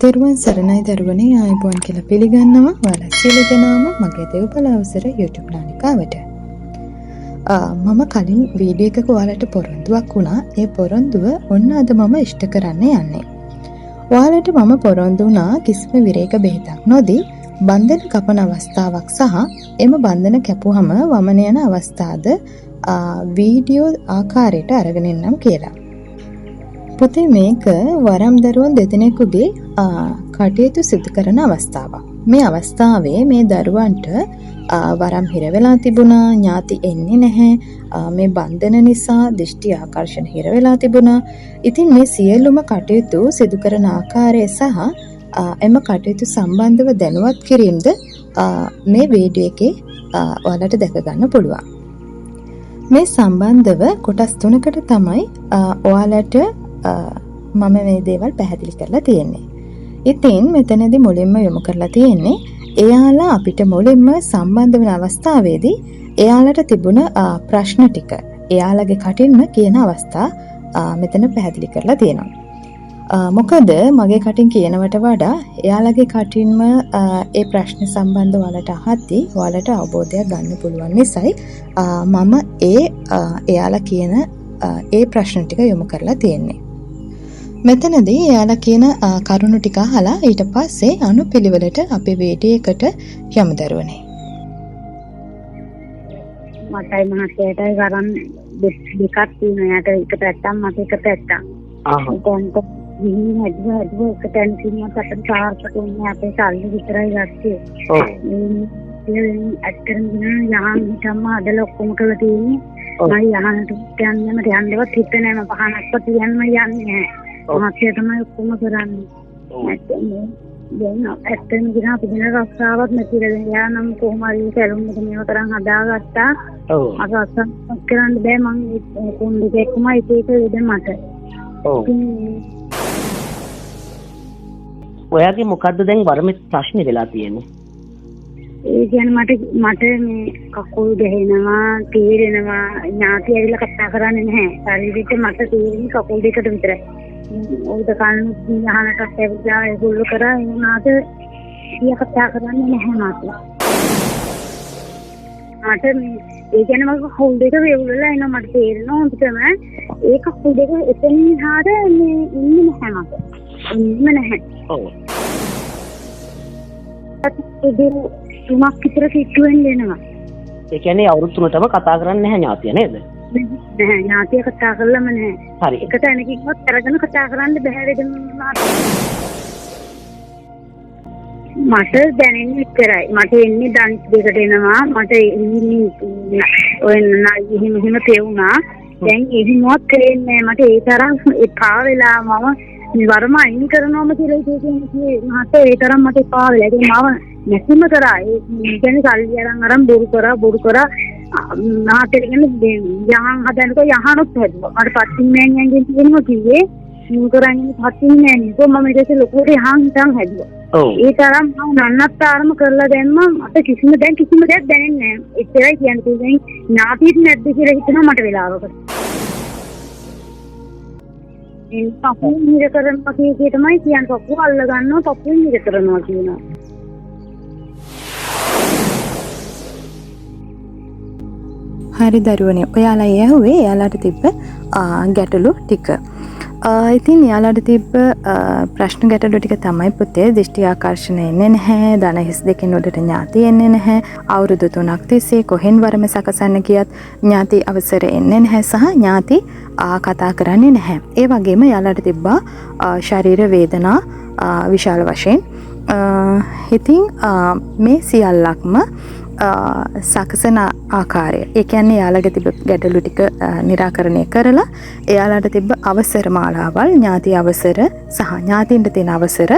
තෙරුවන් සරණයි දරුවනේ ආයුබෝවන් කියලා පිළිගන්නවා. ඔයාලා සියලු දෙනාම මගේ දේවපල අවසර YouTube නාලිකාවට. මම කලින් වීඩියෝ එකක ඔයාලට පොරොන්දුවක් වුණා. ඒ පොරොන්දුව ඔන්න අද මම ඉෂ්ට කරන්න යන්නේ. ඔයාලට මම පොරොන්දු වුණා කිසිම විරේක බෙහෙතක් නොදී බන්ධන කපන අවස්ථාවක් සහ එම බන්ධන කැපුවම වමන යන අවස්ථාද වීඩියෝ ආකාරයට අරගෙන එන්නම් කියලා. පුතේ මේක වරම් දරුවන් දෙදෙනෙකුගේ කටයුතු සිදු කරන අවස්ථාවක්. මේ අවස්ථාවේ මේ දරුවන්ට වරම් හිර වෙලා තිබුණා, ඥාති එන්නේ නැහැ, මේ බන්ධන නිසා දෘෂ්ටි ආකර්ෂණ හිර වෙලා තිබුණා. ඉතින් මේ සියලුම කටයුතු සිදු කරන ආකාරය සහ එම කටයුතු සම්බන්ධව දැනුවත් කිරීමද මේ වීඩියෝ එකේ ඔයාලට දැක ගන්න පුළුවන්. මේ සම්බන්ධව කොටස් 3කට තමයි ඔයාලට මම මේ දේවල් පැහැදිලි කරලා තියෙන්නේ. ඉතින් මෙතනදී මුලින්ම යොමු කරලා තියෙන්නේ එයාලා අපිට මුලින්ම සම්බන්ධ වෙන අවස්ථාවේදී එයාලට තිබුණ ප්‍රශ්න ටික එයාලගේ කටින්ම කියන අවස්ථා මෙතන පැහැදිලි කරලා තියෙනවා. මොකද මගේ කටින් කියනවට වඩා එයාලගේ කටින්ම ඒ ප්‍රශ්න සම්බන්ධව ඔයාලට අහද්දී ඔයාලට අවබෝධයක් ගන්න පුළුවන් නිසායි මම එයාලා කියන ඒ ප්‍රශ්න ටික යොමු කරලා තියෙන්නේ. මෙතනදී එයාලා කියන කරුණු ටික අහලා ඊට පස්සේ අනුපිළිවෙලට අපේ වීඩියෝ එකට යමු දරුවනේ. මටයි මහත්තයාටයි ගරන් දෙකක් තියෙනවා. යාට එක පැත්තක් මට එක පැත්තක්. කොන්ට විහිං හදුව එක තැන කිව්වොත් අපිට සාර්ථක වෙන්නේ අපේ සල්ලි විතරයි ගත්තේ. ඇත්තටම යහන් හිටම අදලා ඔක්කොම කළා තියෙන්නේ. මම යහනට යන්නම යන්නවත් හිතේ නැහැ. මම පහනක්වත් යන්න යන්නේ නැහැ. මහත්තයා තමයි ඔක්කොම කරන්නේ. ඇත්තටම ගිනා අපි දින රස්සාවක් නැතිද යා නම් කොහොම හරි සැලුම්කට මේව කරන් හදාගත්තා. ඔව්. අර රස්සාවක් කරන්න බෑ මං කොණ්ඩේ දෙකම ඒක දෙද මට. ඔව්. ඔයාගේ මොකද්ද දැන් වරමේ ප්‍රශ්නේ වෙලා තියෙන්නේ? ඒ කියන්නේ මට මේ කකුල් ගැහෙනවා, තීරෙනවා, ඥාති ඇවිල්ලා කතා කරන්නේ නැහැ. ශරීරෙට මට තීරෙන්නේ කකුල් දෙකට විතරයි. ඔයද කලින් යහනකට ඇවිල්ලා ඒගොල්ලෝ කරා එනාට කිය කතා කරන්නේ නැහැ මාත්. මට ඒ කියන්නේ මම කකුල් දෙක වේවුලලා එනවා මට තේරෙනවා හොඳටම ඒ කකුල් දෙක එතනින් හාර මේ ඉන්නේ නැහැ මට. ඉන්නේ නැහැ. ඔව්. තුනක් විතර කිට්ටු වෙන්න එනවා. ඒ කියන්නේ අවුරුදු 3ටම කතා කරන්නේ නැහැ ඥාතිය නේද? නැහැ ඥාතිය කතා කළාම නැහැ. හරි. එක තැනකින්වත් අරගෙන කතා කරන්න බෑ වේද මට දැනෙන්නේ විතරයි. මට එන්නේ දන්ස් දෙකට එනවා. මට ඔය නයි හිම තේුණා. දැන් එහෙමවත් කරන්නේ මට ඒ තරම් එපා වෙලා මම වරම අයින් කරනවම කියලා කියන්නේ මට ඒ තරම් මට එපා වෙලා. ඒක මම නැතිම කරා. ඒ කියන්නේ සල්ලි අරන් බොරු කරා නාටෙ කියන්නේ යහන් හදනකොට යහනොත් හැදුවා. මට පස්සින් මෑණියන්ගෙන් කියනවා කිව්වේ මම කරන්නේ පස්සින් මෑණියෝ මම ඊට පස්සේ ලොකුට යහන් හිටන් හැදුවා. ඒ තරම් මම නන්නත්තරම කරලා දැම්මා. මට කිසිම දෙයක් දැනෙන්නේ නැහැ. එච්චරයි කියන්නේ. දැන් ඥාතිත් නැද්ද කියලා හිතනවා මට වෙලාවකට. ඒ පපුව නිර කරනවා කිය තමයි කියන්නේ. පපුව අල්ල ගන්නවා පපුව නිර කරනවා කියනවා. හරි දරුවනේ ඔයාලා ඇහුවේ එයාලාට තිබ්බ ගැටලු ටික. ඉතින් එයාලාට තිබ්බ ප්‍රශ්න ගැටලු ටික තමයි පුතේ දෘෂ්ටි ආකර්ෂණ එන්නේ නැහැ, ධන හිස් දෙකෙන් උඩට ඥාති එන්නේ නැහැ, අවුරුදු 3ක් තිස්සේ කොහෙන් වරම සකසන්න ගියත් ඥාති අවසර එන්නේ නැහැ සහ ඥාති කතා කරන්නේ නැහැ. ඒ වගේම එයාලාට තිබ්බා ශරීර වේදනා විශාල වශයෙන්. ඉතින් මේ සියල්ලක්ම සකසන ආකාරය. ඒ කියන්නේ එයාලගේ තිබ්බ ගැටලු ටික निराකරණය කරලා එයාලට තිබ්බ අවසර මාලාවල් ඥාති අවසර සහ ඥාතින්ට තියෙන අවසර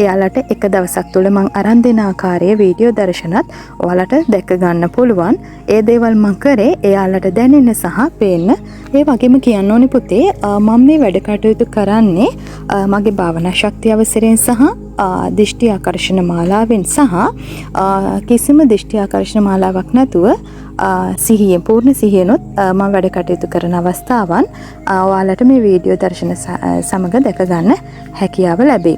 එයාලට එක දවසක් තුළ මම අරන් දෙන ආකාරයේ වීඩියෝ දර්ශනත් ඔයාලට දැක ගන්න පුළුවන්. ඒ දේවල් මම කරේ එයාලට දැනෙන්න සහ පේන්න. ඒ වගේම කියන්න ඕනේ පුතේ මම මේ වැඩ කටයුතු කරන්නේ මගේ භාවනා ශක්තිය අවසරයෙන් සහ දෘෂ්ටි ආකර්ෂණ මාලාවෙන් සහ කිසිම දෘෂ්ටි ආකර්ෂණ මාලාවක් නැතුව සිහියෙන් පූර්ණ සිහියනොත් මම වැඩ කටයුතු කරන අවස්ථාවන් ඔයාලට මේ වීඩියෝ දර්ශන සමග දැක ගන්න හැකියාව ලැබේ.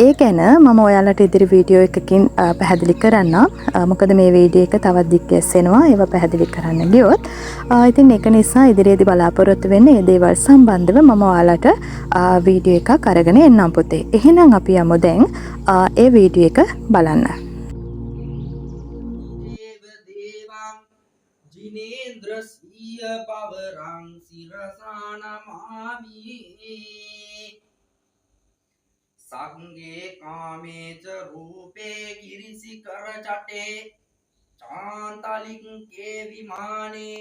ඒ ගැන මම ඔයාලට ඉදිරි වීඩියෝ එකකින් පැහැදිලි කරන්නම්. මොකද මේ වීඩියෝ එක තවත් දිග්ගැස්සෙනවා. ඒවා පැහැදිලි කරන්න ගියොත්. ඉතින් ඒක නිසා ඉදිරියේදී බලාපොරොත්තු වෙන්නේ මේ දේවල් සම්බන්ධව මම ඔයාලට වීඩියෝ එකක් අරගෙන එන්නම් පුතේ. එහෙනම් අපි යමු දැන් ඒ වීඩියෝ එක බලන්න. जिनेन्द्रस्य पवरं शिरसानमामि संगे कामे च रूपे गिरिशिखर चटे चान्तलिङ्के विमाने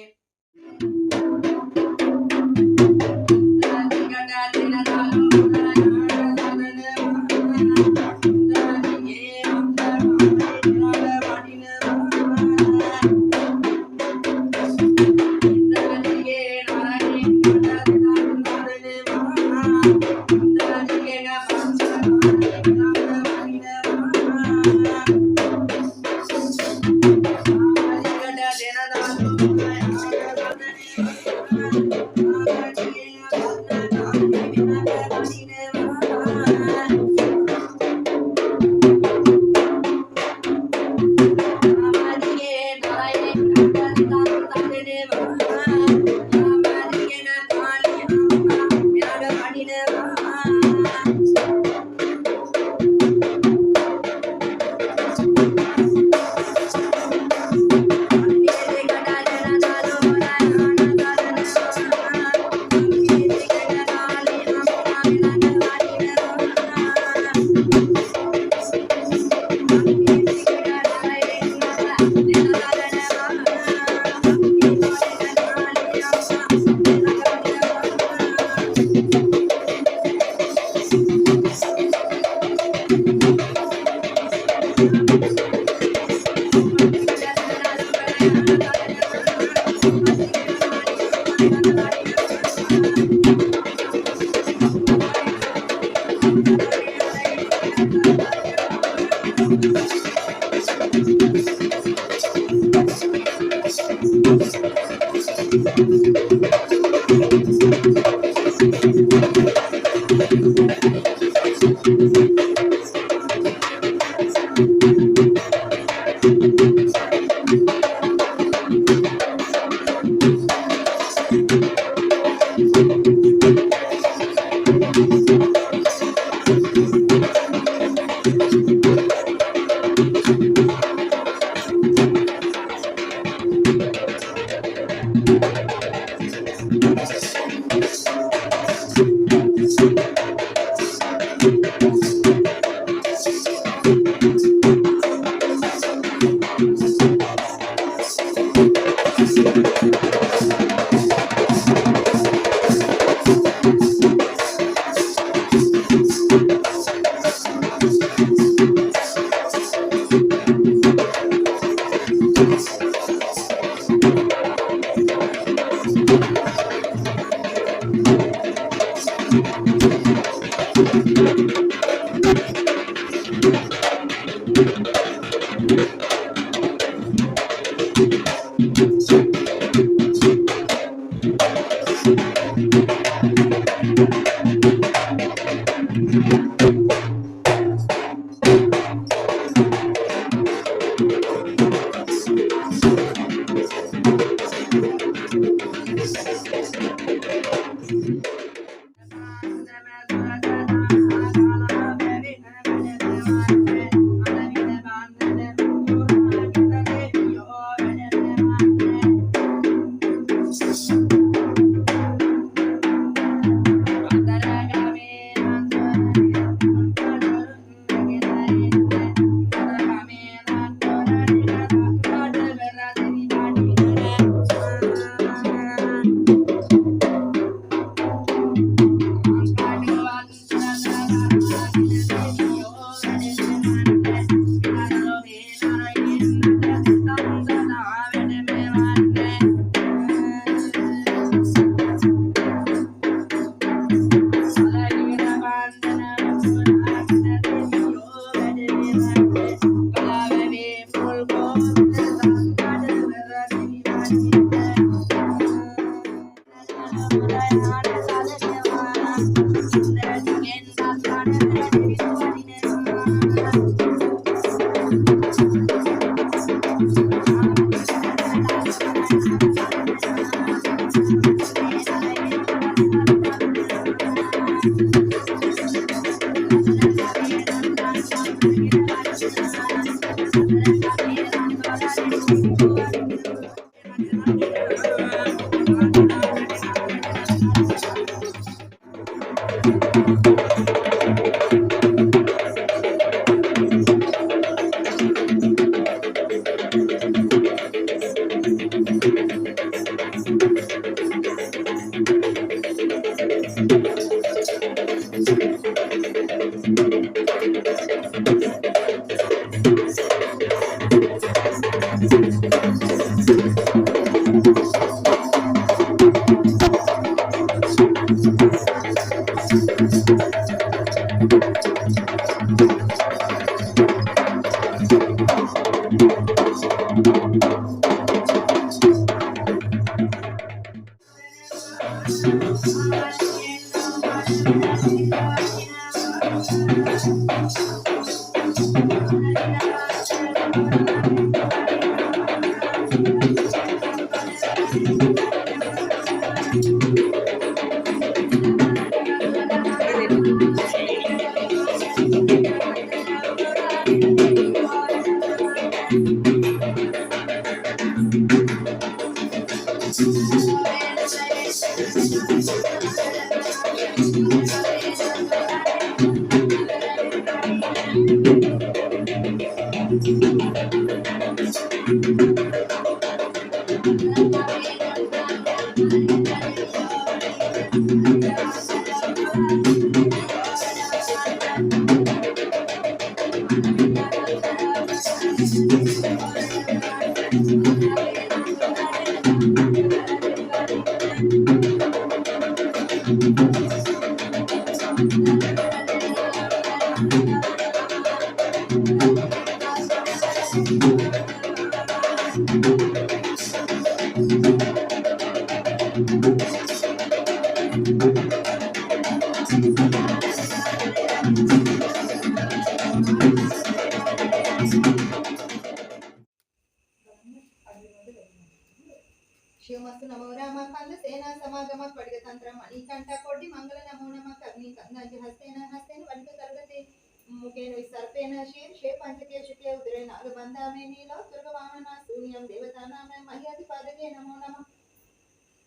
ಶಿವಮಸ್ತು ನಮೋ ರಾಮ ಕಂದ ಸೇನಾ ಸಮಾಗಮ ಪಡಿಗ ತಂತ್ರ ಮಣಿಕಂಠ ಕೋಟಿ ಮಂಗಲ ನಮೋ ನಮ ಕರ್ಣಿ ಕಂದಾಜ ಹಸ್ತೇನ ಹಸ್ತೇನ ವನಿಕ ತರಗತಿ ಮುಖೇನ ವಿಸರ್ಪೇನ ಶೀರ್ ಶೇ ಪಂಚಕೇಶಕ್ಕೆ ಉದರೇ ನಾಗ ಬಂಧಾಮೇ ನೀಲ ದುರ್ಗ ವಾಮನ ಸೂರ್ಯಂ ದೇವತಾನಾಮ ಮಹ್ಯಾದಿ ಪಾದಕೆ ನಮೋ ನಮ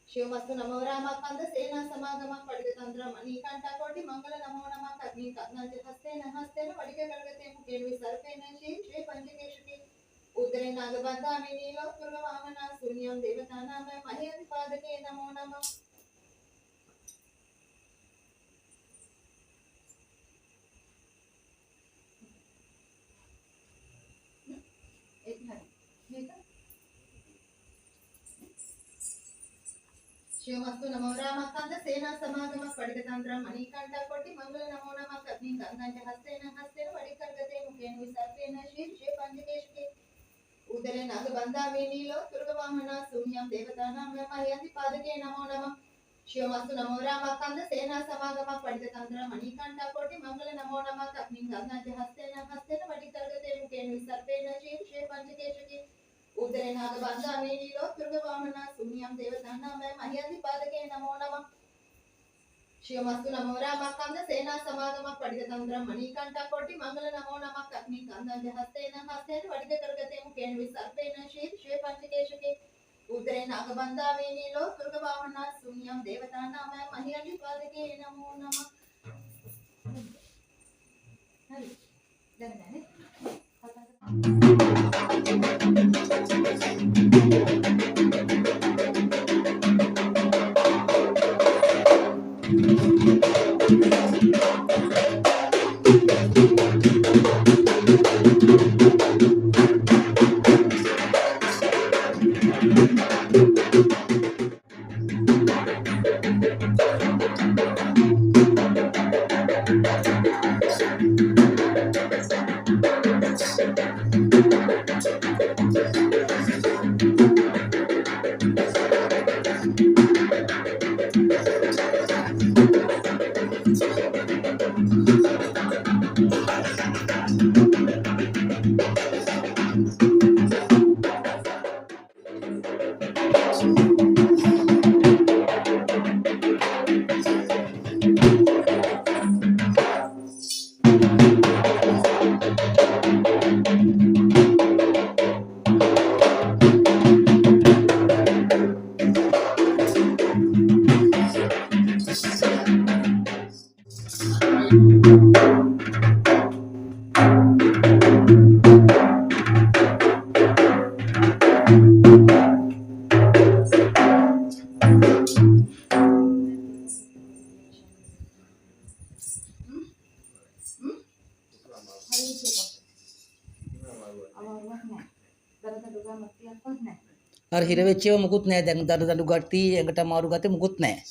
ಶಿವಮಸ್ತು ನಮೋ ರಾಮ ಕಂದ ಸೇನಾ ಸಮಾಗಮ ಪಡಿಗ ತಂತ್ರ ಮಣಿಕಂಠ ಕೋಟಿ ಮಂಗಲ ನಮೋ ನಮ ಕರ್ಣಿ ಕಂದಾಜ ಹಸ್ತೇನ ಹಸ್ತೇನ ವನಿಕ ತರಗತಿ ಮುಖೇನ ವಿಸರ್ಪೇನ ಶೀರ್ ಶೇ ಪಂಚಕೇಶಕ್ಕೆ ಉದರೇ ನಾಗ ಬಂಧಾಮೇ ನೀಲ ದುರ್ಗ ವಾಮನ ಸೂರ್ಯಂ ದೇವತಾನಾಮ ಮಹ್ಯಾದಿ ಪಾದಕೆ ನಮೋ ನಮ ಶಿವಮಸ್ತು ನಮೋ ರಾಮ ಕಂದ ಸೇನಾ ಸಮಾಗಮ ಪಡಿಗ ತಂತ್ರ ಮಣಿಕಂಠ ಕೋಟಿ ಮಂಗಲ ನಮೋ ನಮ ಕರ್ಣಿ ಕಂದಾಜ ಹಸ್ತೇನ ಹಸ್ತೇನ ವಡಿಕರ್ಗತೆ ಮುಖೇನ ವಿಸರ್ಪೇನ ಶೀರ್ ಶೇ ಪಂಚಕೇಶಕ್ಕೆ ಉದರೇ ನಾಗ ಬಂಧಾಮೇ ನೀಲೋ ದುರ್ಗವಾಹನ ಶೂನ್ಯಂ ದೇವತಾನಾಮ ಮಹ್ಯಾದಿ ಪಾದಕೆ ನಮೋ ನಮ ಶಿವಮಸ್ತು ನಮೋ ರಾಮ ಕಂದ ಸೇನಾ ಸಮಾಗಮ ಪಡಿಗ ತಂತ್ರ ಮಣಿಕಂಠ ಕೋಟಿ ಮಂಗಲ ನಮೋ ನಮ ಕರ್ಣಿ ಕಂದಾಜ ಹಸ್ತೇನ ಹಸ್ತೇನ ವಡಿಕರ್ಗತೆ ಮುಖೇನ ವಿಸರ್ಪೇನ ಶೀರ್ ಶೇ ಪಂಚಕೇಶಕ್ಕೆ ಉದರೇ ನಾಗ ಬಂಧಾಮೇ ನೀಲೋ ದುರ್ಗವಾಹನ ಶೂನ್ಯಂ ದೇವತಾನಾಮ ಮಹ್ಯಾದಿ ಪಾದಕೆ ನಮೋ ನಮ ಶಿವಮಸ್ತು ನಮೋ ರಾಮ ಕಂದ ಸೇನಾ ಸಮಾಗಮ ಪಡಿಗ ತಂತ್ರ ಮಣಿಕಂಠ ಕೋಟಿ ಮಂಗಲ ನಮೋ ನಮ ಕರ್ಣಿ ಕಂದಾಜ ಹಸ್ತೇನ ಹಸ್ತೇನ ವಡಿಕ ಕರ್ಗತೆ ಮುಖೇನ ವಿಸರ್ಪೇನ ಶೀರ್ ಶೇ ಪಂಚಕೇಶಕ್ಕೆ ಉದರೇ ನಾಗ ಬಂಧಾಮೇ ನೀಲೋ ದುರ್ಗವಾಹನ ಶೂನ್ಯಂ ದೇವತಾನಾಮ ಮಹ್ಯಾದಿ ಪಾದಕೆ ನಮೋ ನಮ අර හිර වෙච්ච ඒවා මුකුත් නැහැ. දැන් දඩ ගට්ටි එකට අමාරු ගත්තේ මුකුත් නැහැ.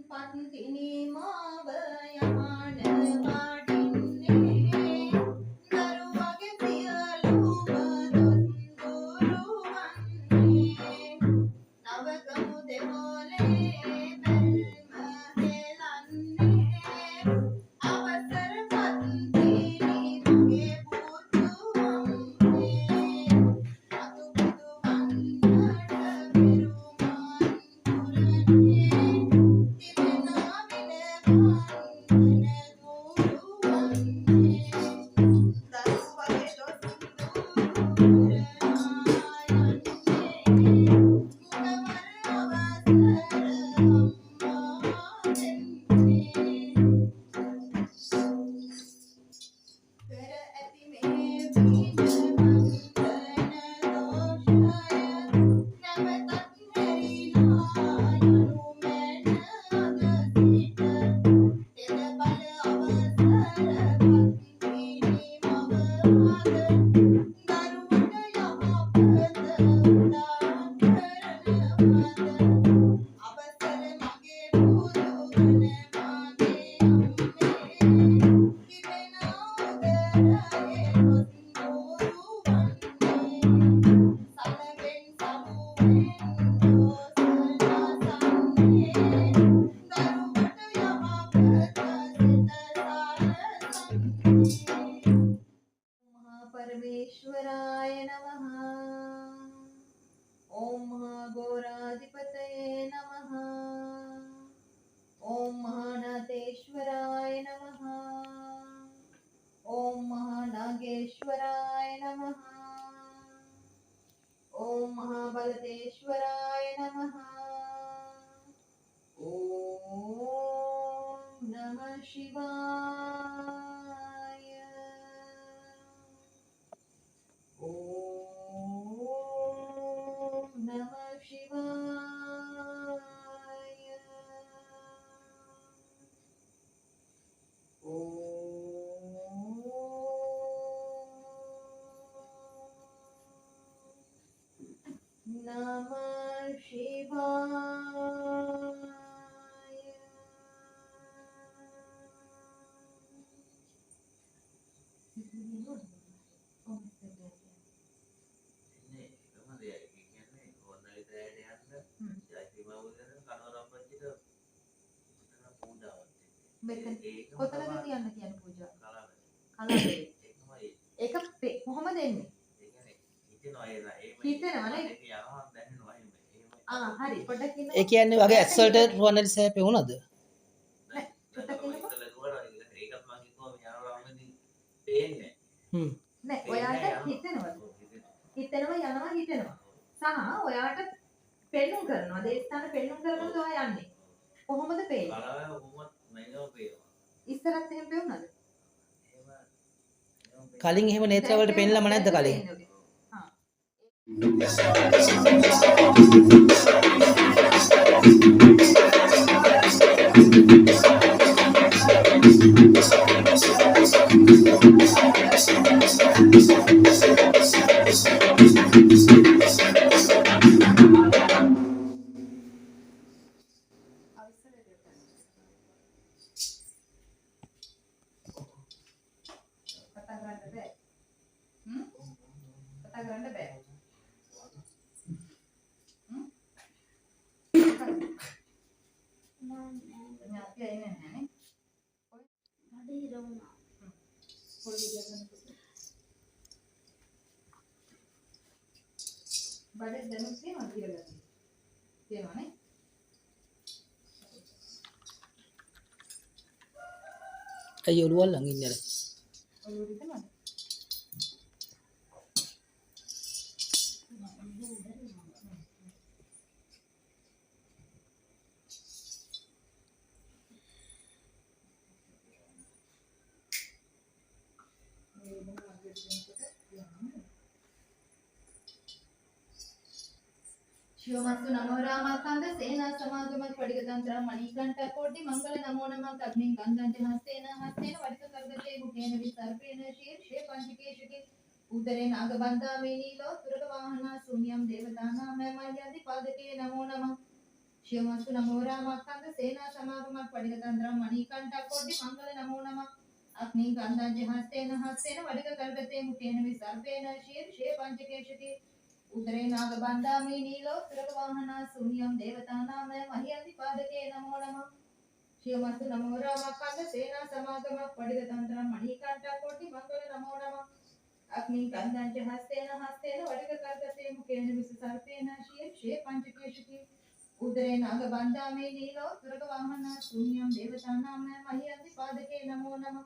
පත්තිනි මාව යහන වඩින්නේ දරුවගේ සියලුම දොස් දුරුවන්නේ නවගමු දෙවොලේ බැල්ම හෙලන්නේ අවසර පත්තිනි මගේ පුතුවන්නේ අතු පුතු වන්නට පෙරුමන් පුරන්නේ තිබෙනා විනවන් බලතේශ්වරාය නමः. ඕම් නමः ශිවාය. ඕම් නමः ශිවාය. නමः ශිවාය. කොතනද තියන්න කියන පූජාව? කලාවේ. ඒක කොහොමද එන්නේ? හිතෙනවා නේද? හරි පොඩ්ඩක් ඉන්න. ඒ කියන්නේ වගේ ඇස් වලට රුවන්වැලි සෑය පෙවුනද? නෑ ඔයාට හිතෙනවද? හිතෙනවා යනවා. සහ ඔයාට පෙන්නුම් කරනවා. ඒ ස්ථාන පෙන්නුම් කරනකොට ඔයා යන්නේ. කොහොමද පේන්නේ? ඉස්සරත් එහෙම පෙවුනද? කලින් එහෙම නේත්‍ර වලට පෙන්නලම නැද්ද කලින්? කතා කරන්න බෑ. අපි එන්නේ නැහැ නේ. බඩේ දැනුත් තියෙනවා කියලා ගන්න. තියෙනවා නේ. අයියෝ ඔළුව ළඟ ඉන්නද? ඔළුව හිතනවද? ಶಿವಮಸ್ತು ನಮೋ ರಾಮಾಕಾಂತ ಸೇನಾ ಸಮಾಗಮ ಪಡಿಗತಂತ್ರ ಮಣಿಕಂಠ ಕೋಟಿ ಮಂಗಳ ನಮೋ ನಮಃ ಅಗ್ನಿ ಗಂಧಂಜ ಹಸ್ತೇನ ವಡಿತ ಕರ್ಗತೆ ಮುಖೇನ ವಿಸರ್ಪೇನ ಶೀರ್ಷೆ ಪಂಚಕೇಶಿಕೆ ಉದರೆ ನಾಗಬಂಧಾಮಿ ನೀಲೋ ತುರಗ ವಾಹನ ಶೂನ್ಯಂ ದೇವತಾನಾಮ ಮರ್ಯಾದಿ ಪಾದಕೆ ನಮೋ ನಮಃ ಶಿವಮಸ್ತು ನಮೋ ರಾಮಾಕಾಂತ ಸೇನಾ ಸಮಾಗಮ ಪಡಿಗತಂತ್ರ ಮಣಿಕಂಠ ಕೋಟಿ ಮಂಗಳ ನಮೋ ನಮಃ ಅಗ್ನಿ ಗಂಧಂಜ ಹಸ್ತೇನ ವಡಿತ ಕರ್ಗತೆ ಮುಖೇನ ವಿಸರ್ಪೇನ ಶೀರ್ಷೆ ಪಂಚಕೇಶಿಕೆ ಉದರೆ ನಾಗಬಂಧಾಮಿ ನೀಲೋ ತುರಗವಾಹನ ಶೂನ್ಯಂ ದೇವತಾನಾಮ ಮಹ್ಯಂತಿ ಪಾದಕೆ ನಮೋ ನಮಃ ಶಿವಮಸ್ತು ನಮೋ ರಾಮಾಕಾಂತ ಸೇನಾ ಸಮಾಗಮ ಪಡಿದ ತಂತ್ರ ಮಣಿಕಂಠ ಕೋಟಿ ಮಂಗಳ ನಮೋ ನಮಃ ಅಗ್ನಿ ಕಂದಂಚ ಹಸ್ತೇನ ವಡಿಗ ಕರ್ಗತೆ ಮುಖೇನ ವಿಸ ಸರ್ಪೇನ ಶೀರ್ಷೆ ಪಂಚಕೇಶಿಕೆ ಉದರೆ ನಾಗಬಂಧಾಮಿ ನೀಲೋ ತುರಗವಾಹನ ಶೂನ್ಯಂ ದೇವತಾನಾಮ ಮಹ್ಯಂತಿ ಪಾದಕೆ ನಮೋ ನಮಃ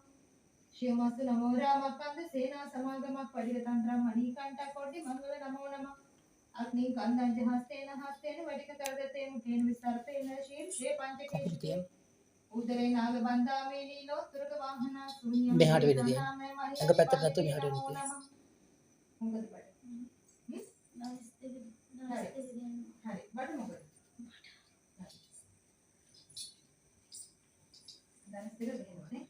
ಶಿವಮಸ್ತು ನಮೋ ರಾಮಾಕಾಂತ ಸೇನಾ ಸಮಾಗಮ ಪಡಿದ ತಂತ್ರ ಮಣಿಕಂಠ ಕೋಟಿ ಮಂಗಳ ನಮೋ ನಮಃ ಅಗ್ನಿ ಕಂದಂಚ ಹಸ್ತೇನ ವಡಿಗ ಕರ್ಗತೆ ಮುಖೇನ ವಿಸರ್ಪೇನ ಶೀರ್ಷೆ ಪಂಚಕೇಶಿಕೆ ಉದರೆ ನಾಗಬಂಧಾಮಿ ನೀಲೋ ತುರಗವಾಹನ ಶೂನ್ಯಂ මෙහාට වෙන දේ. ದೇವತಾನಾಮ අඟ පැත්තට නැතුව මෙහාට වෙන දේ. මොකද බඩ? හරි බඩ මොකද? දැන් ස්ථිර වෙනවනේ.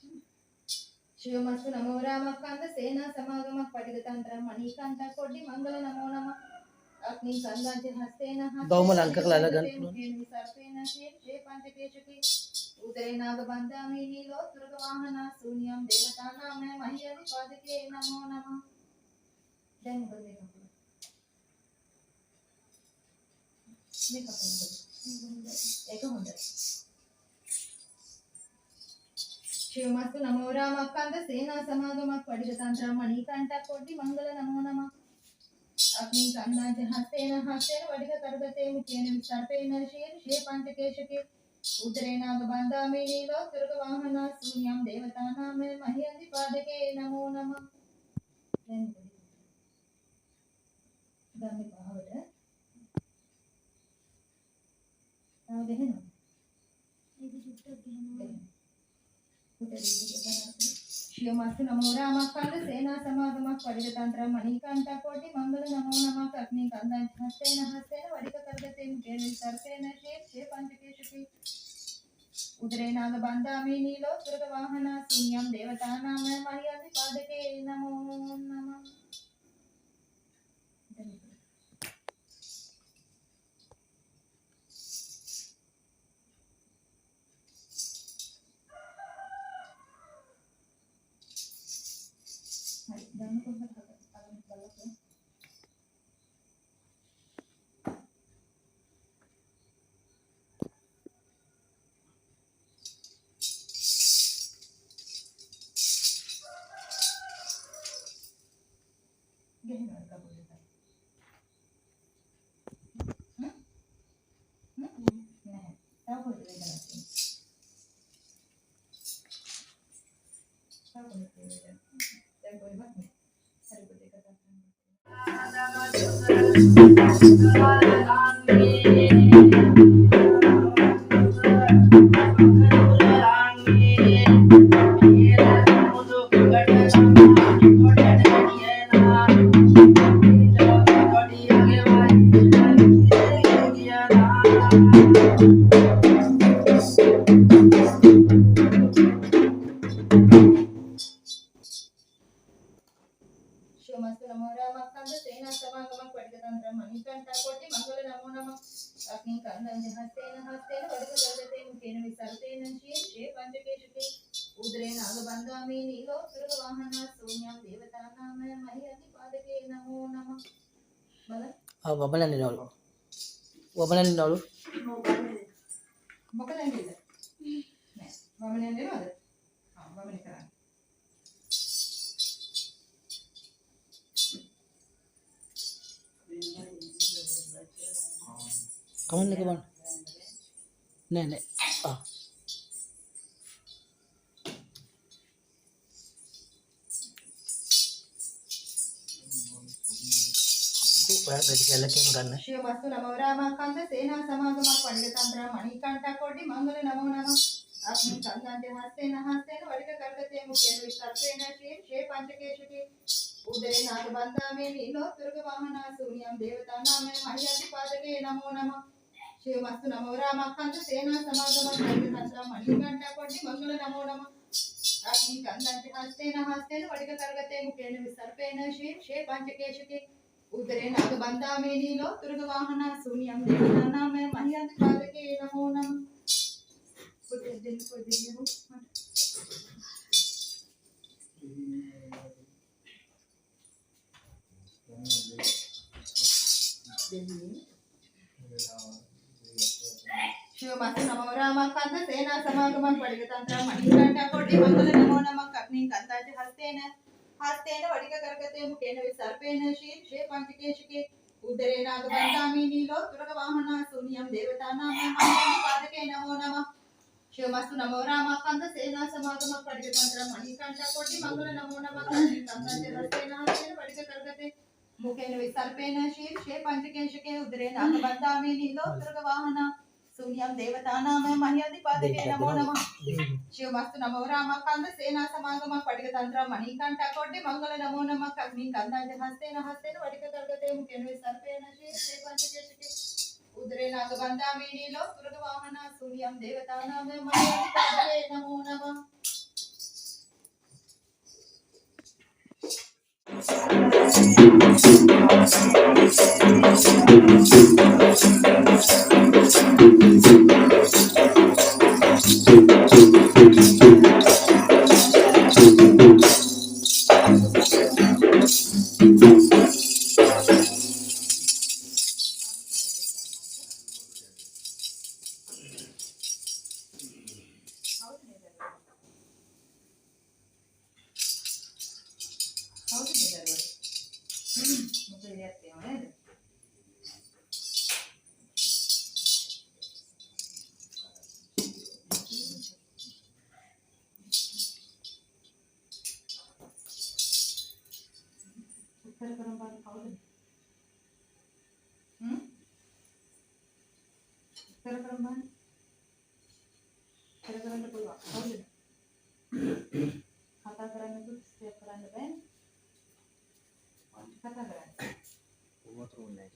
ಶಿವಮಸ್ತು ನಮೋ ರಾಮಕಾಂತ ಸೇನಾ ಸಮಾಗಮ ಪಡಿದ ತಂತ್ರ ಮಣಿಕಂಠ ಕೋಟಿ ಮಂಗಳ ನಮೋ ನಮಃ ಅಗ್ನಿ ಕಂದಂಚ ಹಸ್ತೇನ ගවුම ලං කරලා අල්ලගන්න පුළුවන්. ಸರ್ಪೇನ ಶೀರ್ಷೆ ಪಂಚಕೇಶಿಕೆ ಉದರೆ ನಾಗಬಂಧಾಮಿ ನೀಲೋ ತುರಗವಾಹನ ಶೂನ್ಯಂ ದೇವತಾನಾಮ ಮಹ್ಯಂತಿ ಪಾದಕೆ ನಮೋ ನಮಃ දැන් මොකද මේක කරන්නේ? ඒක හොඳයි. ಶಿವಮಸ್ತು ನಮೋ ರಾಮಾಕಾಂತ ಸೇನಾ ಸಮಾಗಮ ಪಡಿದ ತಂತ್ರ ಮಣಿಕಂಠ ಕೋಟಿ ಮಂಗಳ ನಮೋ ನಮಃ ಅಗ್ನಿ ಕಂದಂಚ ಹಸ್ತೇನ ವಡಿಗ ಕರ್ಗತೆ ಮುಖೇನ ವಿಸರ್ಪೇನ ಶೀರ್ಷೆ ಪಂಚಕೇಶಿಕೆ ಉದರೆ ನಾಗಬಂಧಾಮಿ ನೀಲೋ ತುರಗವಾಹನ ಶೂನ್ಯಂ ದೇವತಾನಾಮ ಮಹ್ಯಂತಿ ಪಾದಕೆ ನಮೋ ನಮಃ දැන් ගන්න පාවට තව දෙහෙනවා. ශිවමස්තු නමෝ රාමක්ඛන්ද සේනා සමාගමක් වඩික තන්ත්‍රම් මණිකාන්තා කෝටි මංගල නමෝ නමක් අග්නි කන්දං හස්තේන හස්තේන වඩික කරගතේ මුකේන සර්පේන ශේ පංචකේශකී උදරේ නාග බන්දාමේ නීලෝ සුරග වාහන ශුන්‍යම් දේවතානාම මහියති පාදකේ නමෝ නමः. හරි දැන් කොහොමද බලන්න බලන්න. ගහනවා කබුල් එක. නෑ. තව පොඩි වෙලා තියෙනවා. තව පොඩි වෙලා. දැන් කොහෙවත් නෑ. හරි පොඩි එකක් ගන්න. ශිවමස්තු නමෝ රාමක්ඛන්ද සේනා සමාගමක් වඩික තන්ත්‍රම් මණිකාන්තා කෝටි මංගල නමෝ නමः අග්නි කන්දං හස්තේන හස්තේන වඩික කරගතේ මුකේන විසර්පේන ශේ පංචකේශකේ උදරේ නාග බන්දාමේ නීලෝ සුරග වාහන ශූන්‍යම් දේවතානාම මහියති පාදකේ නමෝ නමः. බලන්න වබලන්නේ නවලු. වබලන්නේ නවලු. මොකද නේද? නෑ. වමනේ නේද? වමනේ කරන්නේ. කමන්න එක බලන්න. නෑ නෑ. ඔයා වැඩි කැලකින් ගන්න. ශිවමස්තු නමෝ රාමක්ඛන්ද සේනා සමාගමක් වඩික තන්ත්‍රම් මණිකාන්තා කෝටි මංගල නමෝ නමः අග්නි කන්දං හස්තේන හස්තේන වඩික කරගතේ මුකේන විසර්පේන ශේ පංචකේශකේ උදරේ නාග බන්දාමේ නීලෝ සුරග වාහන ශූන්‍යම් දේවතානාම මහියති පාදකේ නමෝ නමः. ශිවමස්තු නමෝ රාමක්ඛන්ද සේනා සමාගමක් වඩික තන්ත්‍රම් මණිකාන්තා කෝටි මංගල නමෝ නමः අග්නි කන්දං හස්තේන හස්තේන වඩික කරගතේ මුකේන විසර්පේන ශේ පංචකේශකේ උදරේ නාග බන්දාමේ නීලෝ සුරග වාහන ශූන්‍යම් දේවතානාම මහියති පාදකේ නමෝ නමः. පොඩි දෙන්න පොඩි දෙන්න. ශිවමස්තු නමෝ රාමක්ඛන්ද සේනා සමාගමක් වඩික තන්ත්‍රම් මණිකාන්තා කෝටි මංගල නමෝ නමක් අග්නි කන්දාජ හස්තේන හස්තේන වඩික කරගතේ මුකේන විසර්පේන ශේ පංචකේශකේ උදරේ නාග බන්දාමේ නීලෝ සුරග වාහන ශූන්‍යම් දේවතානාම මහියති පාදකේ නමෝ නමः. ශිවමස්තු නමෝ රාමක්ඛන්ද සේනා සමාගමක් වඩික තන්ත්‍රම් මණිකාන්තා කෝටි මංගල නමෝ නමක් අග්නි කන්දාජ හස්තේන හස්තේන වඩික කරගතේ මුකේන විසර්පේන ශේ පංචකේශකේ උදරේ නාග බන්දාමේ නීලෝ සුරග වාහන ශූන්‍යම් දේවතානාම මහියති පාදකේ නමෝ නමः. ශිවමස්තු නමෝ රාමක්ඛන්ද සේනා සමාගමක් වඩික තන්ත්‍රම් මණිකාන්තා කෝටි මංගල නමෝ නමක් අග්නි කන්දං හස්තේන හස්තේන වඩික කරගතේ මුකේන විසර්පේන ශේ පංචකේශකේ උදරේ නාග බන්දාමේ නීලෝ සුරග වාහන ශූන්‍යම් දේවතානාම මහියති පාදකේ නමෝ නමः. හවුද නේද? මොකද ඉතින් නේද? උත්තර කරන් බලන්න කවුද? උත්තර බලන්න. කරන්න පුළුවන්. හරිද? කතා කරන්නත් ස්ටෙප් කරන්න බෑ. කතා කරන්න. කොහොමද උන්නේ?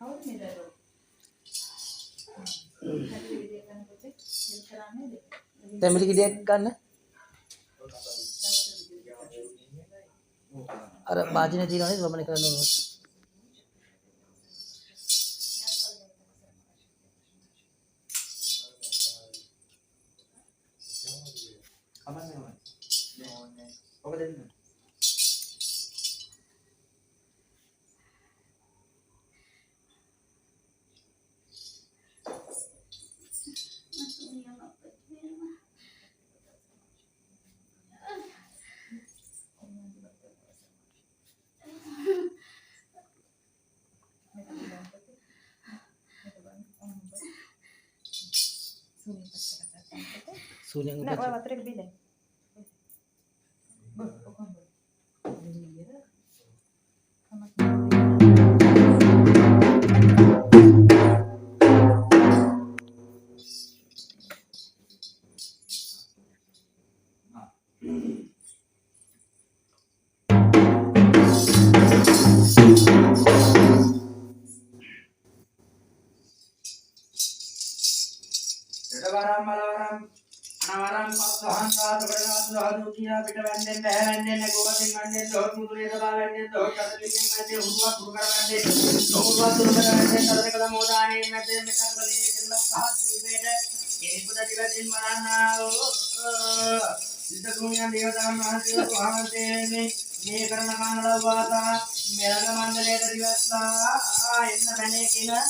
කවුද මේ දරුවෝ? හැටි විදියට කරනකොට හෙල්ප් කරන්නේ දෙක. තැඹිලි ගෙඩියක් ගන්න. අර වාදිනේ තියෙනවනේ වමනේ කරන්න ඕන. ඔබ දෙන්න. සූනියන් නෑ ඔය වතුරේ බීලා. දෙඩවරම් මලවරම් අනවරම් පස්සහන් සාතකරගත් සාදු කියා පිට වැන්දෙන් බැහැවෙන්දෙන් ගෝවදින් වන්දෙන් දොත් මුදුලේ දබා වැන්දෙන් දොත් කතලිකෙන් වැන්දෙන් උරුවක් උරු කර වැන්දෙන් උරුවක් උරු කර වැන්දෙන් තරකල මොදානේ මැදෙන් මෙතන බලේ දෙල්ල පහත් වීමේට කෙනෙකුට දිවදින් මරන්නාවෝ සිත කුණියන් දේවතාවුන් වහන්සේ වහන්සේ මේ කරන මංගල වාසා මෙලක මණ්ඩලයට දිවස්ලා එන්න බැනේ කියලා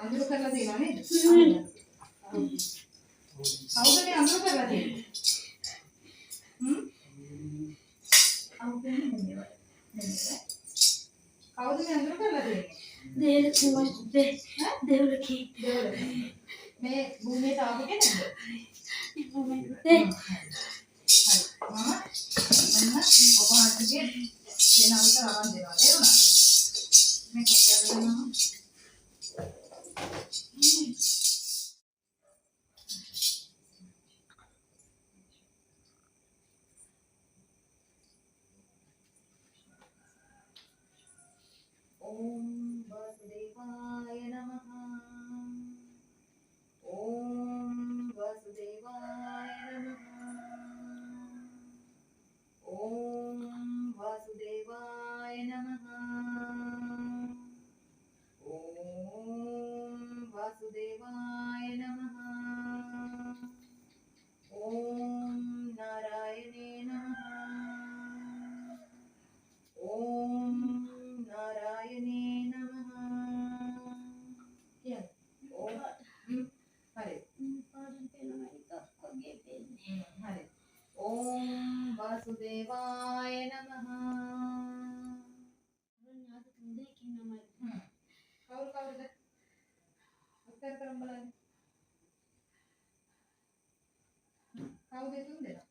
අඳුර කරලා තියෙනවා නේද? කවුද මේ අඳුර කරලා තියෙන්නේ? කවුද මේ අඳුර කරලා තියෙන්නේ? දෙවලකී. මේ භූමියට ආපු කෙනෙක්ද? හරි. මම ඔබ හත්ගේ වෙන අවසර අරන් දෙනවා. තේරුණාද? මේ කොටය දෙනවා. ओम वासुदेवाय नमः ओम वासुदेवाय नमः ओम वासुदेवाय नमः ओम वासुदेवाय नमः ओम नारायणे नमः ओम नारायणे नमः क्या ओम हरे हरे ओम वासुदेवाय नमः कौर कौर සුන් දෙනවා.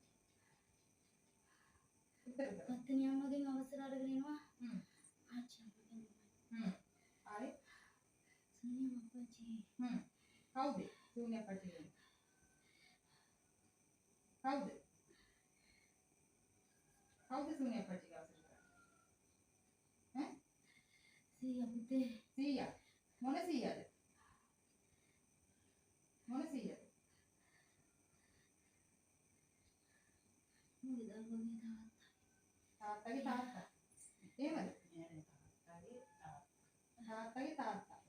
අත්තනිය අම්මගෙන් අවසර අරගෙන එනවා. ආච්චි අපගෙන්. ආයේ සුනිය අප්පච්චි. කවුද? සුන් අප්පච්චි. කවුද? කවුද සුන් අප්පච්චි අවසර කරන්නේ? සීයා පුතේ. සීයා. මොන සීයාද? මොන සීයාද? මගේ දරුවගේ තාත්තගේ තාත්තා. එහෙමද? තාත්තගේ තාත්තා.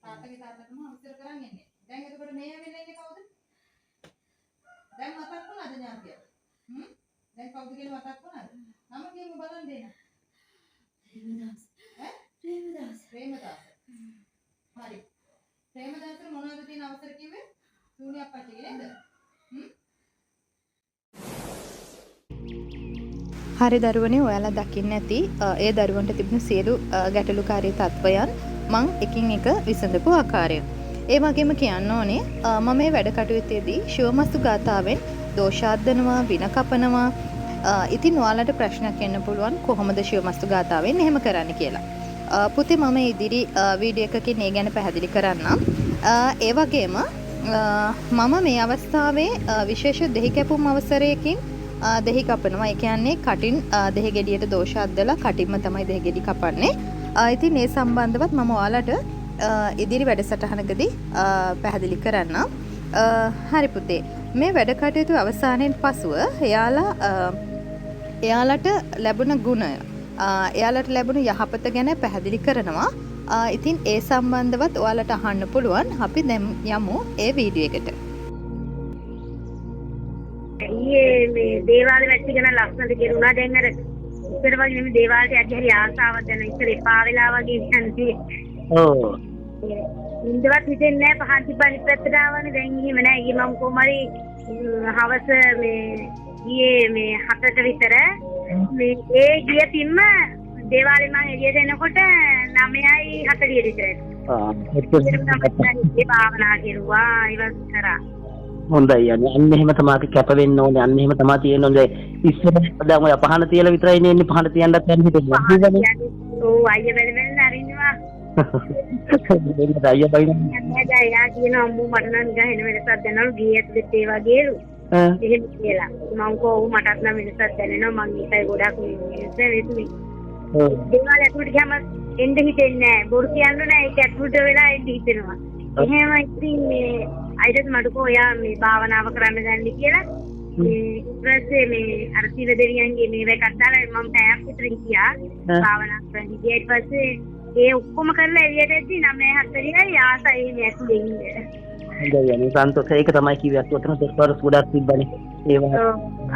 තාත්තගේ තාත්තටම අවසර කරන් එන්නේ. දැන් එතකොට මේ ඇවිල්ලා ඉන්නේ කවුද? දැන් මතක් වුණාද ඥාතිය? දැන් කවුද කියලා මතක් වුණාද? නම කියමු බලන්න දෙන්න. ප්‍රේමදාස. ප්‍රේමදාස. ප්‍රේමදාස. හරි. ප්‍රේමදාසට මොනවද තියෙන අවසර කිව්වේ? සූනි අප්පච්චිගේ නේද? හරි දරුවනේ ඔයාලා දකින්න ඇති ඒ දරුවන්ට තිබුණු සියලු ගැටලුකාරී තත්වයන් මං එකින් එක විසඳපු ආකාරය. ඒ වගේම කියන්න ඕනේ මම මේ වැඩ කටයුත්තේදී ශිවමස්තු ගාථාවෙන් දෝෂාද්දනවා වින කපනවා ඉතින් ඔයාලට ප්‍රශ්නයක් එන්න පුළුවන් කොහොමද ශිවමස්තු ගාථාවෙන් එහෙම කරන්න කියලා. පුතේ මම ඉදිරි වීඩියෝ එකකින් ඒ ගැන පැහැදිලි කරන්නම්. ඒ වගේම මම මේ අවස්ථාවේ විශේෂ දෙහි කැපුම් අවසරයකින් දෙහි කපනවා. ඒ කියන්නේ කටින් දෙහි ගෙඩියට දෝෂ අද්දලා කටින්ම තමයි දෙහි ගෙඩි කපන්නේ. ඉතින් මේ සම්බන්ධවත් මම ඔයාලට ඉදිරි වැඩසටහනකදී පැහැදිලි කරන්නම්. හරි පුතේ. මේ වැඩ කටයුතු අවසානයෙන් පසුව එයාලට ලැබුණ ගුණය එයාලට ලැබුණු යහපත ගැන පැහැදිලි කරනවා. ඉතින් ඒ සම්බන්ධවත් ඔයාලට අහන්න පුළුවන්. අපි දැන් යමු ඒ වීඩියෝ එකට. ඊයේ මේ දේවාලේ වැටිගෙන ලස්සනට කෙරුණා. දැන් අර ඉස්සර වගේ නෙමෙයි දේවාලට යද්දි හරි ආසාවක් දැන ඉස්සර එපා වෙලා වගේ ඉන්නේ. ඔව්. ඉන්දවත් හිතෙන්නේ නැහැ පහන් තිබ්බනි පැත්තට ආවනේ. දැන් එහෙම නැහැ. ඊයේ මම කොහමරි හවස මේ ඊයේ මේ 7ට විතර මේ ඒ ගිය තිම්ම දේවාලේ මම එළියට එනකොට 9:40 විතර. ඒ භාවනා කරුවා ඉවත් කරා. හොඳයි යන්නේ අන්න එහෙම තමයි කැප වෙන්න ඕනේ අන්න එහෙම තමයි තියෙන්න ඕනේ ඉස්සර දැන් ඔය පහන තියලා විතරයි ඉන්නේ පහන තියන්නත් යන්න හිතෙන්නේ ඔව් අයියා බැලුවෙන් අරින්නවා දෙන්න අයියා බයින නෑ යා කියන අම්මෝ මට නම් ගහන වෙනසක් දැනනලු ගියේ ඇතුලේ ඒ වගේලු එහෙම කියලා මම කෝ මටත් නම් වෙනසක් දැනෙනවා මං ඒකයි ගොඩක් වෙන්නේ දේවාල ඇතුලට ගියාම එන්න හිතෙන්නේ නෑ බොරු කියන්නේ නෑ ඒක ඇතුලට වෙලා එන්න හිතෙනවා එහෙම ඉතින් මේ අයිඩස් මඩකෝ යා මේ භාවනාව කරන්න ගන්න කියලා ඊපස්සේ මේ අර සීල දෙවියන්ගේ මේ එකක් දාලා මම පැයක් විතර ගියා භාවනා කරන්න ගියා ඊට පස්සේ ඒ ඔක්කොම කරලා එළියට එද්දි 9:40යි ආසයි මේ ඇතුලේ ඉන්නේ හොඳයි යන්නේ සන්තෝෂයි ඒක තමයි කිව්වේ අතන දෙස්වරස් ගොඩක් තිබ්බනේ ඒවා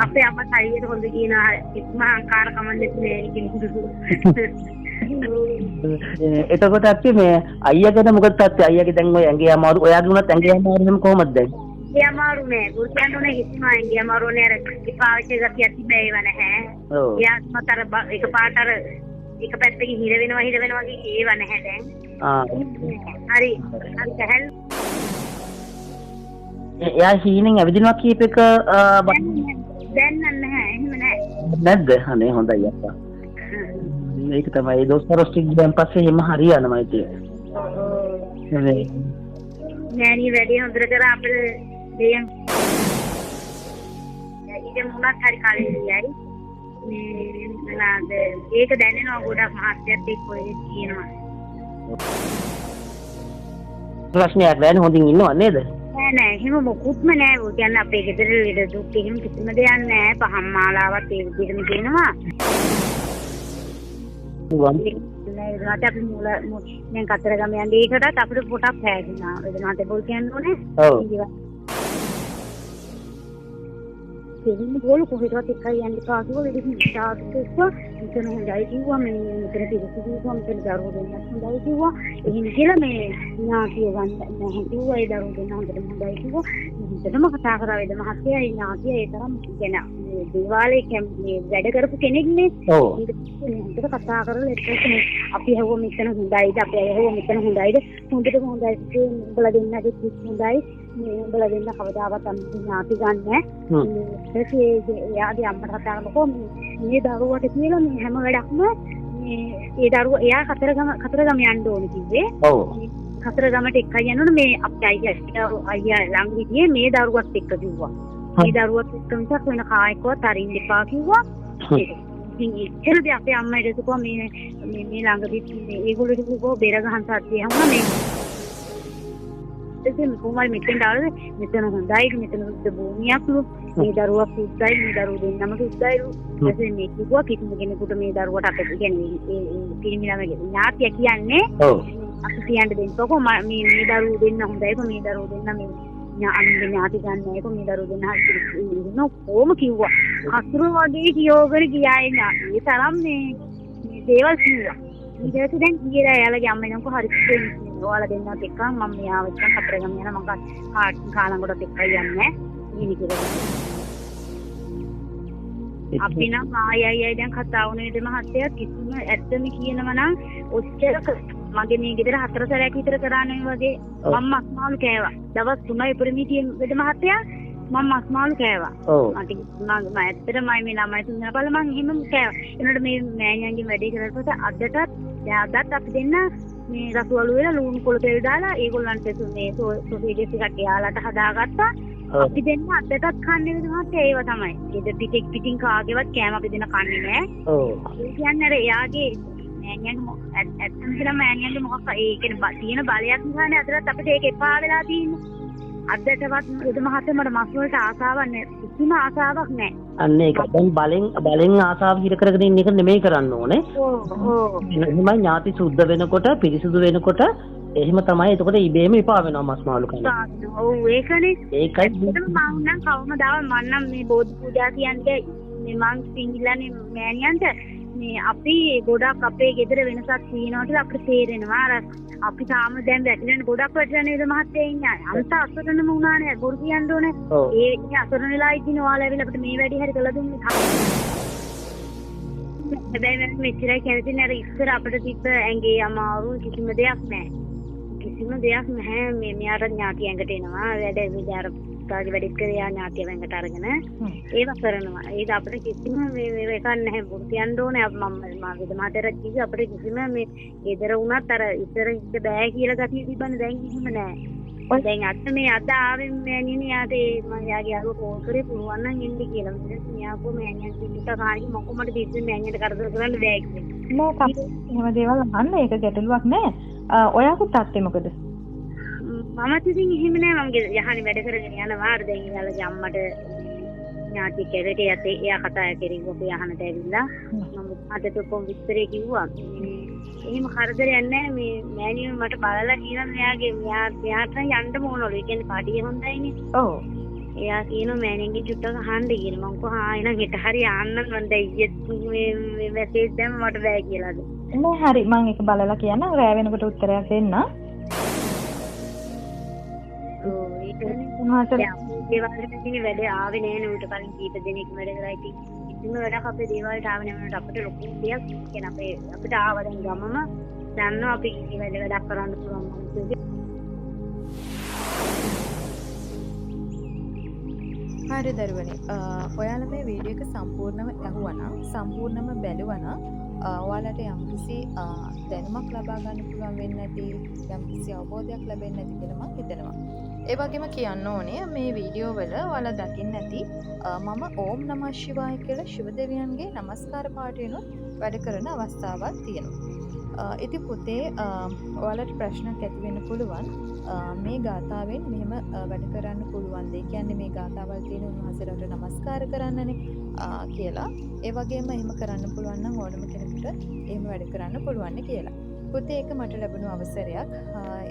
අපේ අම්මා හරියට හොඳ කියනවා ඉස්මහා කාර කමන්නේ නෑ කිව්තු එතකොට ඇත්තේ මේ අයියා ගැන මොකද තාත්තේ අයියාගේ දැන් ඔය ඇඟේ අමාරු ඔයාගේ උනත් ඇඟේ අමාරු එහෙම කොහමද දැන් ඒ අමාරු නෑ ගුරුතුමෝනේ කිසිම ඇඟේ අමාරු නෑ අර විපාක ගතියක් තිබේව නැහැ ඔව් එයා මතර එක පාට අර එක පැත්තකින් හිර වෙනවා වගේ ඒව නැහැ දැන් හරි සහල් එයා හීනෙන් ඇවිදිනවා කීප එක දැන් නැහැ එහෙම නැහැ නැද්ද අනේ හොඳයි අප්පා මේක තමයි දොස්තරස් ටිකෙන් පස්සේ එහෙම හරියනවා ඉතින් නෑනි වැඩි හොඳට කරා අපේ දෙයන් ඉතින් මොනක් හරි කාලේ මේ නේද ඒක දැනෙනවා ගොඩක් මහත්යත් එක්ක ඔය කියනවා ප්‍රශ්නයක් නැහැ හොඳින් ඉන්නව නේද නෑ එහෙම මොකුත්ම නෑ ඔය කියන්නේ අපේ ගෙදර ලෙඩ දුක් එහෙම කිසිම දෙයක් නෑ පහන් මාලාවත් ඒ විදිහටම කියනවා නේද අපි මුල දැන් කතරගම යන්නේ ඒකටත් අපිට පොටක් හැදුනා එදනාට බොල් කියන්න ඕනේ ඔව් දෙවියන් ගෝල කොහෙටවත් එකයි යන්නේ කාටෝ ඉතින් තාත්තෙක්ව ඉතන හොඳයි කිව්වා මේ මෙතන පිළිසිදුවා මෙතන දරුවෝ දෙන්නත් හොඳයි කිව්වා එහෙම කියලා මේ ඥාතිය ගන්න නැහැ කිව්වා ඒ දරුවෝ දෙන්න හොඳටම හොඳයි කිව්වා හිතටම කතා කරා වේද මහත්තයා ඒ ඥාතිය ඒ තරම් කියන මේ දේවාලේ මේ වැඩ කරපු කෙනෙක් නේ ඔව් හොඳට කතා කරලා එතකොට අපි හැවුවා මෙතන හොඳයිද අපි හැවුවා මෙතන හොඳයිද හොඳටම හොඳයි උඹලා දෙන්නගේ හොඳයි මේ උඹලා දෙන්න කවදාවත් අම්මගේ ඥාති ගන්නෑ. එයාගේ අම්මට කතා කරනකො මේ දරුවට කියලා මේ හැම වැඩක්ම මේ ඒ දරුවා එයා කතරගම යන්න ඕන කිව්වේ. ඔව්. කතරගමට එක්කයි යනවනේ මේ අපේ අයියා ළඟ ගියේ මේ දරුවත් එක්ක කිව්වා. මේ දරුවත් එක්ක මිසක් වෙන කායකවත් අරින්න එපා කිව්වා. ඉතින් ඒකද අපේ අම්මා ඊට කිව්වා මේ ළඟදී ඒගොල්ලෝ කිව්වා බෙර ගහන් සද්දේ හමුනා මේ ඉතින් කොහොමද මෙතෙන් ඩාලේ මෙතන හොඳයි මෙතන සුද්ධ භූමියක්ලු මේ දරුවා සුද්ධයි මේ දරුවෝ දෙන්නම සුද්ධයිලු ඊට මේ කිව්වා කිසිම කෙනෙකුට මේ දරුවට අපිට කියන්නේ ඒ පිරිමිලාගේ ඥාතිය කියන්නේ ඔව් අපි කියන්න දෙන්නකො මේ දරුවෝ දෙන්න හොඳයිකො මේ දරුවෝ දෙන්න මේ අම්මගේ ඥාති ගන්න එකෝ මේ දරුවෝ දෙන්න හරි කොහොම කිව්වා කසුරු වගේ කියෝගෙන ගියායි ඥාති ඒ තරම් මේ දේවල් කිව්වා ඊට පස්සේ දැන් කීලා එයාලගේ අම්මා නංකෝ හරි ඔයාලා දෙන්නත් එක්ක මම මෙයාව එක්ක කතරගම යන මම කාලංගොඩත් එක්ක යන්නේ ඊනි කියලා. අපි නම් ආයයි දැන් කතා වුණේ මහත්තයා කිසිම ඇත්තම කියනවා නම් ඔච්චර මගේ මේ ගෙදර 4 සැරයක් විතර කරානේ වගේ මම මස්මාළු කෑවා. දවස් 3යි පරිමිතියෙන් වෙද මහත්තයා මම මස්මාළු කෑවා. මම ඇත්තටම මේ ළමයි තුන්දෙනා බල මම එහෙම කෑවා. ඒනකොට මේ මෑණියන්ගේ වැඩේ කරලා පස්සේ අදත් අපි දෙන්න මේ රසවලු වෙලා ලුණු කොළ තෙල් දාලා ඒගොල්ලන්ට මේ සොසේජස් ටිකක් එයාලට හදාගත්තා. අපි දෙන්න අදටත් කන්නේ විදිහට ඒව තමයි. ගෙද පිටින් කාගේවත් කෑම අපි දෙන්න කන්නේ නෑ. ඒ කියන්නේ අර එයාගේ මෑණියන් ඇත්තම කියලා මෑණියන්ගේ මොකක් ඒ කියන්නේ තියෙන බලයක් නිසානේ අදටත් අපිට ඒක එපා වෙලා තියෙන්නේ. අදටවත් උද මහත්තයා මට මස් වලට ආසාවක් නෑ. කිසිම ආසාවක් නෑ. අන්න ඒක දැන් බලෙන් ආසාව හිර කරගෙන ඉන්න එක නෙමෙයි කරන්න ඕනේ. එහෙමයි ඥාති සුද්ධ වෙනකොට පිරිසුදු වෙනකොට එහෙම තමයි. එතකොට ඉබේම විපා වෙනවා මස් මාළු කන. ඔව් ඒකනේ. ඒකයි මම නම් කවමදාවත් මම නම් මේ බෝධි පූජා කියන්නේ මේ මං සිංහිලානේ මෑණියන්ට මේ අපි ගොඩක් අපේ ගෙදර වෙනසක් තියෙනවා කියලා අපිට තේරෙනවා. අර අපි තාම දැන් වැටෙන ගොඩක් වැටෙන නේද මහත්තයා ඉන්නේ. අන්ත අසරණම වුණානේ. බොරු කියන්න ඕනේ. ඒ අසරණ වෙලා ඉතින් ඔයාලා ඇවිල්ලා අපිට මේ වැඩි හරි කළා දුන්නේ. හැබැයි මම මෙච්චරයි කැමති නෑ. ඉස්සර අපිට තිබ්බ ඇඟේ අමාරු කිසිම දෙයක් නෑ. කිසිම දෙයක් නැහැ. මේ මෙයාට ඥාති ඇඟට එනවා. වැඩ විදාර කාගේ වැඩිත් කරේ ඥාති ඇඟට අරගෙන ඒව කරනවා. ඒක අපිට කිසිම මේ එකක් නැහැ. බොරු කියන්න ඕනේ. මම වෙද මාතර කිව්වේ අපිට කිසිම මේ ගෙදර වුණත් අර ඉස්සර ඉන්න බෑ කියලා ගතිය තිබ්බනේ. දැන් කිසිම නෑ. දැන් අද ආවෙ මෑණියනේ යාට මම යාගේ අරුව කෝල් කරේ පුළුවන් නම් එන්න කියලා. මෙයා කෝ මෑණියන් කිව්වට කාණික මොකමද දෙන්නේ මෑණියට කරදර කරන්න බෑ කියලා. නෑ කපේ එහෙම දේවල් අහන්න ඒක ගැටලුවක් නෑ. ඔයාගේ තාත්තේ මොකද? මම ඉතින් එහෙම නෑ මම යහනි වැඩ කරගෙන යනවා. අර දැන් යාළුවගේ අම්මට ඥාති කෙරේට යතේ එයා කතා කරේ ඔබ යහනට ඇවිල්ලා මම අදට කොම් විස්තරේ කිව්වා. එහෙම කරදරයක් නැහැ. මේ මෑණියෝ මට බලලා කියනවා මෙයාට යන්න ඕනලු. ඒ කියන්නේ පාටිය හොඳයිනේ. ඔව්. එයා කියනවා මෑණියන්ගේ චුට්ටක් අහන්න කියලා. මම කොහා එනං හෙට හරි ආන්න මම දැන් මේ මැසේජ් දැම්ම මට බෑ කියලාද. නෑ හරි මම ඒක බලලා කියන්න රෑ වෙනකොට උත්තරයක් දෙන්න. ඔව් ඒකනේ. දේවාලට තියෙන වැඩ ආවේ නෑනේ ඌට කලින් කීප දෙනෙක් වැඩ කරලා ඉතින් කිසිම වැඩක් අපේ දේවාලට ආවේ නෑ. අපිට ලොකු දෙයක් කියන්නේ අපිට ආව දැන් ගමම දන්නවා අපි මේ වැඩක් කරන්න පුළුවන් මොකද. හරි දරුවනේ ඔයාලා මේ වීඩියෝ එක සම්පූර්ණව ඇහුවනම් සම්පූර්ණම බැලුවනම් ඔයාලට යම්කිසි දැනුමක් ලබා ගන්න පුළුවන් වෙන්නේ නැති යම්කිසි අවබෝධයක් ලැබෙන්නේ නැති කියලා මම හිතනවා. ඒ වගේම කියන්න ඕනේ මේ වීඩියෝ වල ඔයාලා දකින්න ඇති මම ඕම් නමः ශිවාය කියලා ශිව දෙවියන්ගේ নমස්කාර පාඨයනොත් වැඩ කරන අවස්ථාවක් තියෙනවා. ඉතින් පුතේ ඔයාලට ප්‍රශ්නක් ඇති වෙන්න පුළුවන් මේ ගාථාවෙන් මෙහෙම වැඩ කරන්න පුළුවන්ද? ඒ කියන්නේ මේ ගාථාවල් තියෙන උන්වහන්සේලාට নমස්කාර කරන්නනේ කියලා. ඒ වගේම එහෙම කරන්න පුළුවන් නම් ඕනම කෙනෙකුට එහෙම වැඩ කරන්න පුළුවන් කියලා. පුතේ ඒක මට ලැබුණු අවසරයක්.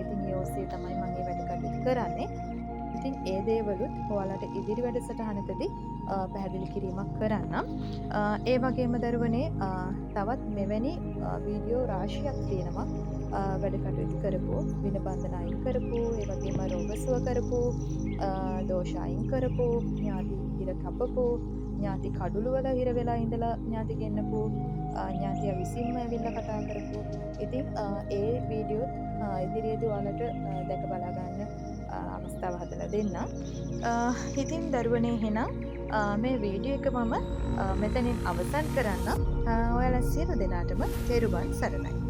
ඉතින් ඒ ඔස්සේ තමයි මම මේ වැඩ කටයුතු කරන්නේ. ඉතින් ඒ දේවලුත් ඔයාලට ඉදිරි වැඩසටහනකදී පැහැදිලි කිරීමක් කරන්නම්. ඒ වගේම දරුවනේ තවත් මෙවැනි වීඩියෝ රාශියක් තියෙනවා. වැඩ කටයුතු කරපු, වින බන්ධන අයින් කරපු, ඒ වගේම රෝග සුව කරපු, දෝෂ අයින් කරපු, ඥාති හිර කපපු, ඥාති කඩුළු වල හිර වෙලා ඉඳලා ඥාති ගෙන්නපු, ඥාතිය විසින්ම ඇවිල්ලා කතා කරපු. ඉතින් ඒ වීඩියෝ ඉදිරියේදී ඔයාලට දැක බලා ගන්න අවස්ථාව හදලා දෙන්නම්. ඉතින් දරුවනේ එහෙනම් මේ වීඩියෝ එක මම මෙතනින් අවසන් කරන්න. ඔයාලා සියලු දෙනාටම තෙරුවන් සරණයි.